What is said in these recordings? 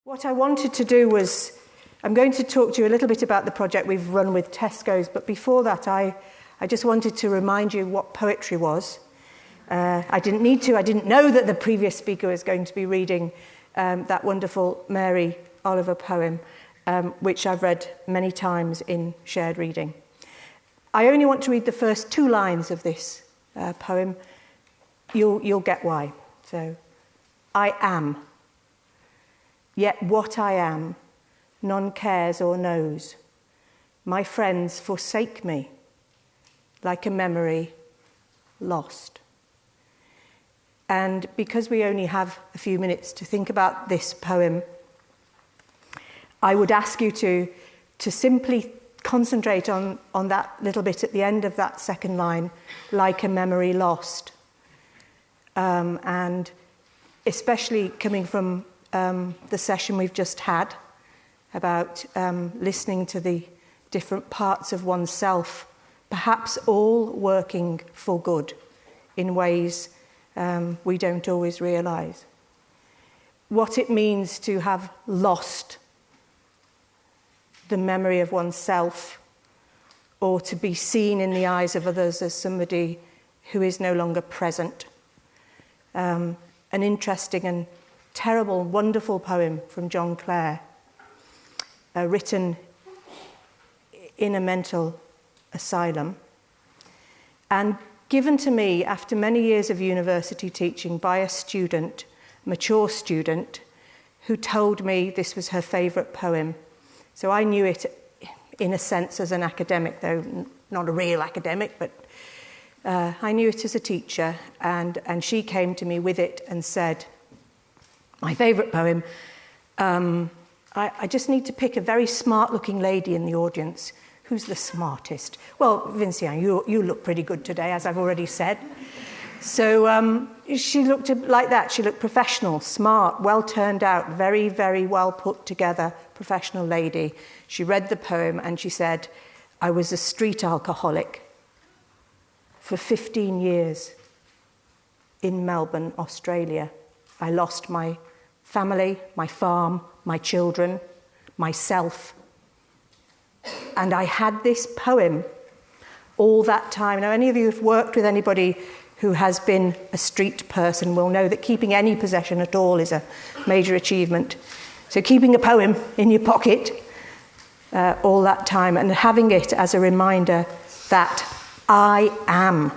What I wanted to do was, I'm going to talk to you a little bit about the project we've run with Tesco's, but before that I just wanted to remind you what poetry was. I didn't know that the previous speaker was going to be reading that wonderful Mary Oliver poem, which I've read many times in shared reading. I only want to read the first 2 lines of this poem. You'll get why. So, I am. Yet what I am, none cares or knows. My friends forsake me, like a memory lost. And because we only have a few minutes to think about this poem, I would ask you to simply concentrate on that little bit at the end of that second line, like a memory lost. And especially coming from the session we've just had about listening to the different parts of oneself, perhaps all working for good in ways we don't always realise. What it means to have lost the memory of oneself, or to be seen in the eyes of others as somebody who is no longer present. An interesting and terrible, wonderful poem from John Clare, written in a mental asylum, and given to me after many years of university teaching by a student, mature student, who told me this was her favourite poem. So I knew it in a sense as an academic, though not a real academic, but I knew it as a teacher, and she came to me with it and said, my favourite poem, I just need to pick a very smart-looking lady in the audience. Who's the smartest? Well, Vincian, you look pretty good today, as I've already said. So she looked like that. She looked professional, smart, well turned out, very, very well put together, professional lady. She read the poem and she said, I was a street alcoholic for 15 years in Melbourne, Australia. I lost my family, my farm, my children, myself. And I had this poem all that time. Now, any of you who've worked with anybody who has been a street person will know that keeping any possession at all is a major achievement. So keeping a poem in your pocket all that time and having it as a reminder that I am.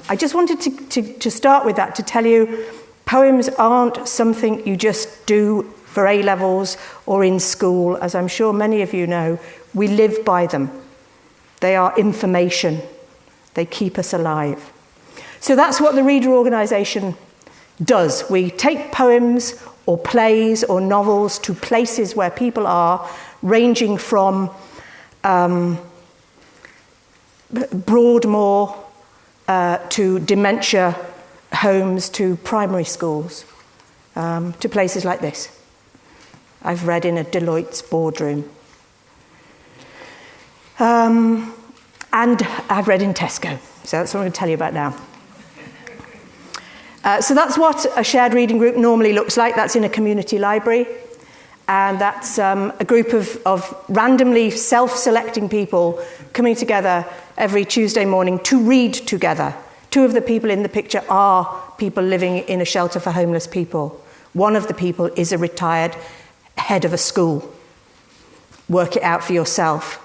I just wanted to start with that, to tell you poems aren't something you just do for A-levels or in school. As I'm sure many of you know, we live by them. They are information. They keep us alive. So that's what the Reader Organisation does. We take poems or plays or novels to places where people are, ranging from Broadmoor to dementia homes to primary schools, to places like this. I've read in a Deloitte's boardroom. And I've read in Tesco. So that's what I'm going to tell you about now. So that's what a shared reading group normally looks like. That's in a community library. And that's a group of randomly self-selecting people coming together every Tuesday morning to read together. 2 of the people in the picture are people living in a shelter for homeless people. One of the people is a retired head of a school. Work it out for yourself.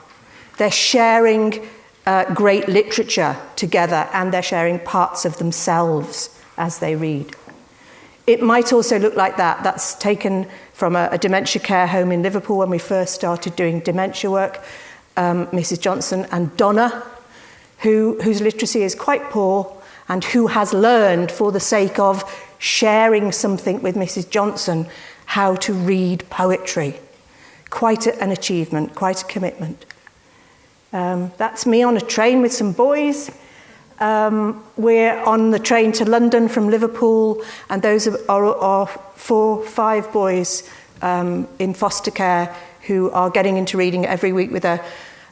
They're sharing great literature together, and they're sharing parts of themselves as they read. It might also look like that. That's taken from a dementia care home in Liverpool when we first started doing dementia work. Mrs. Johnson and Donna, whose literacy is quite poor and who has learned, for the sake of sharing something with Mrs. Johnson, how to read poetry. Quite an achievement, quite a commitment. That's me on a train with some boys. We're on the train to London from Liverpool, and those are 4-5 boys in foster care who are getting into reading every week with a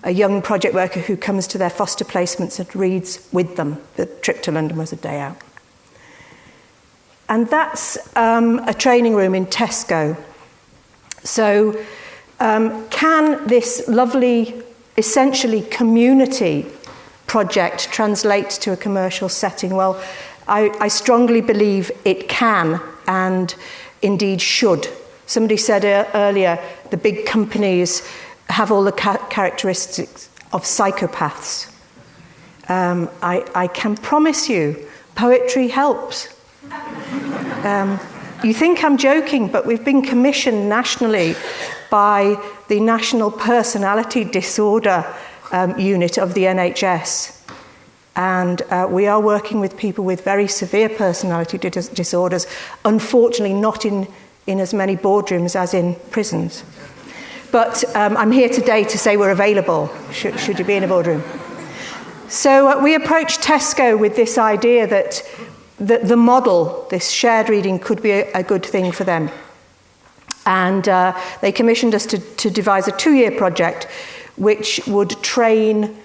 young project worker who comes to their foster placements and reads with them. The trip to London was a day out. And that's a training room in Tesco. So can this lovely, essentially community project translate to a commercial setting? Well, I strongly believe it can, and indeed should. Somebody said earlier, the big companies have all the characteristics of psychopaths. I can promise you, poetry helps. You think I'm joking, but we've been commissioned nationally by the National Personality Disorder Unit of the NHS. And we are working with people with very severe personality disorders, unfortunately not in as many boardrooms as in prisons. But I'm here today to say we're available, should you be in a boardroom. So we approached Tesco with this idea that the model, this shared reading, could be a good thing for them. And they commissioned us to devise a 2-year project which would train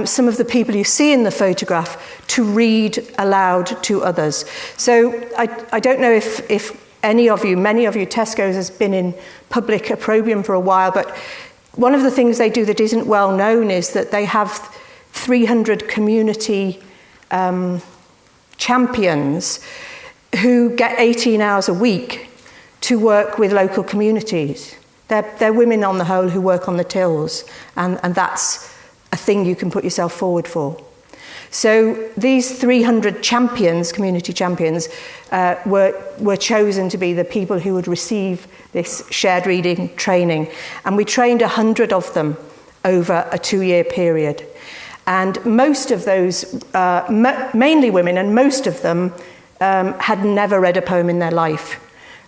some of the people you see in the photograph to read aloud to others. So I don't know if many of you, Tesco's has been in public opprobrium for a while, but one of the things they do that isn't well known is that they have 300 community champions who get 18 hours a week to work with local communities. They're women on the whole who work on the tills, and that's a thing you can put yourself forward for. So these 300 champions, community champions, were chosen to be the people who would receive this shared reading training. And we trained 100 of them over a 2-year period. And most of those, mainly women, and most of them had never read a poem in their life.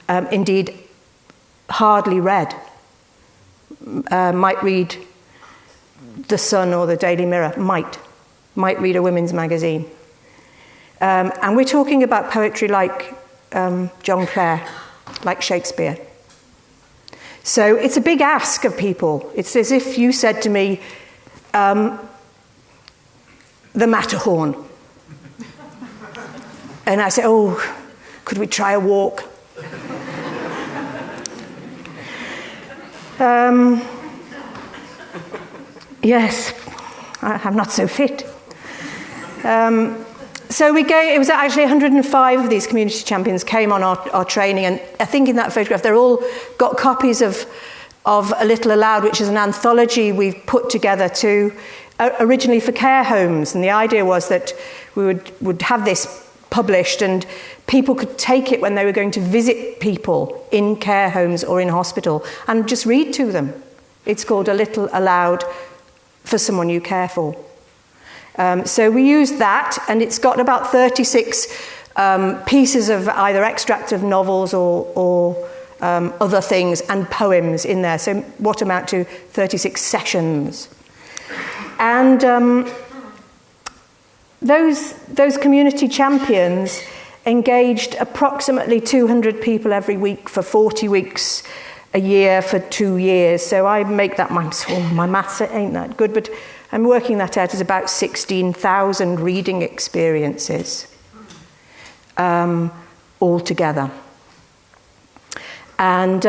Indeed, hardly read. Might read The Sun or the Daily Mirror, might read a women's magazine. And we're talking about poetry like John Clare, like Shakespeare. So it's a big ask of people. It's as if you said to me, the Matterhorn. And I said, oh, could we try a walk? Yes, I'm not so fit. So it was actually 105 of these community champions came on our training, and I think in that photograph they're all got copies of A Little Aloud, which is an anthology we've put together originally for care homes, and the idea was that we would have this published and people could take it when they were going to visit people in care homes or in hospital and just read to them. It's called A Little Aloud for Someone You Care For. So we used that, and it's got about 36 pieces of either extracts of novels or other things and poems in there, so what amount to 36 sessions. And those community champions engaged approximately 200 people every week for 40 weeks a year for 2 years. So I make that, my maths ain't that good, but I'm working that out as about 16,000 reading experiences altogether. And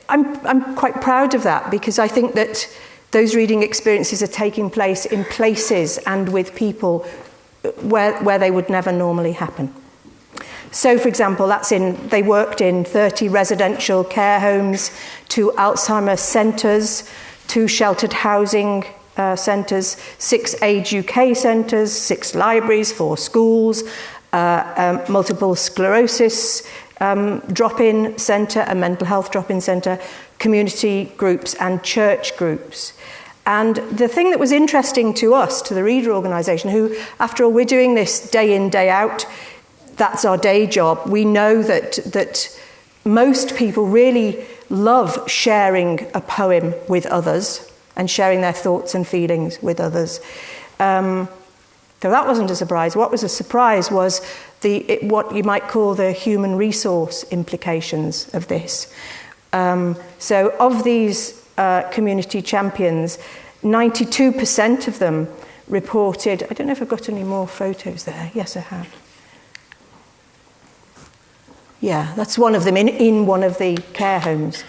I'm quite proud of that, because I think that those reading experiences are taking place in places and with people where they would never normally happen. So, for example, they worked in 30 residential care homes, 2 Alzheimer's centres, 2 sheltered housing centres, 6 Age UK centres, 6 libraries, 4 schools, multiple sclerosis drop-in centre, a mental health drop-in centre, community groups and church groups. And the thing that was interesting to us, to the Reader organisation, who, after all, we're doing this day in, day out, that's our day job. We know that most people really love sharing a poem with others and sharing their thoughts and feelings with others. So that wasn't a surprise. What was a surprise was what you might call the human resource implications of this. So of these community champions, 92% of them reported, I don't know if I've got any more photos there. Yes, I have. Yeah, that's one of them in one of the care homes.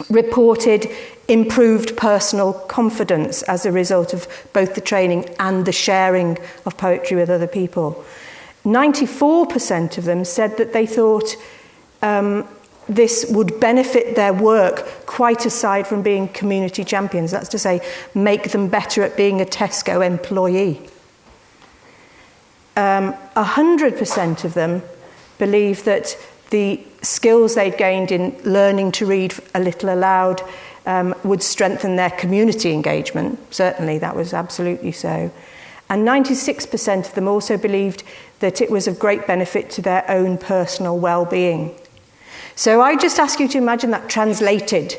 Reported improved personal confidence as a result of both the training and the sharing of poetry with other people. 94% of them said that they thought this would benefit their work quite aside from being community champions. That's to say, make them better at being a Tesco employee. 100% of them believe that the skills they'd gained in learning to read a little aloud would strengthen their community engagement. Certainly, that was absolutely so. And 96% of them also believed that it was of great benefit to their own personal well-being. So I just ask you to imagine that translated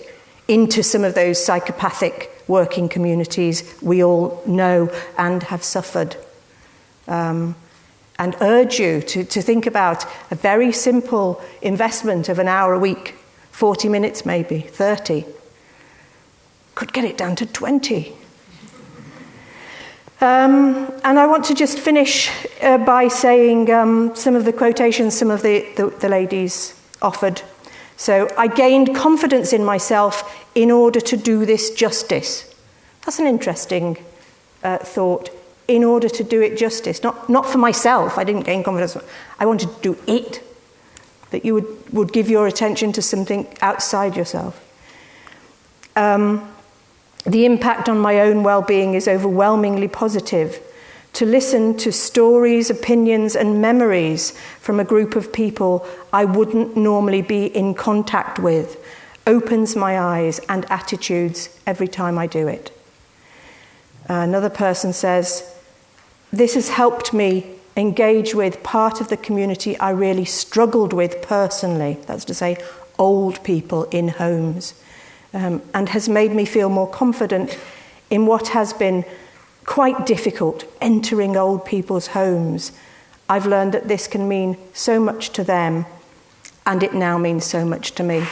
into some of those psychopathic working communities we all know and have suffered. And urge you to think about a very simple investment of an hour a week, 40 minutes maybe, 30. Could get it down to 20. And I want to just finish by saying some of the quotations some of the ladies offered. So, I gained confidence in myself in order to do this justice. That's an interesting thought. In order to do it justice, not for myself. I didn't gain confidence. I wanted to do it. That you would give your attention to something outside yourself. The impact on my own well-being is overwhelmingly positive. To listen to stories, opinions, and memories from a group of people I wouldn't normally be in contact with opens my eyes and attitudes every time I do it. Another person says, this has helped me engage with part of the community I really struggled with personally, that's to say, old people in homes, and has made me feel more confident in what has been quite difficult, entering old people's homes. I've learned that this can mean so much to them, and it now means so much to me.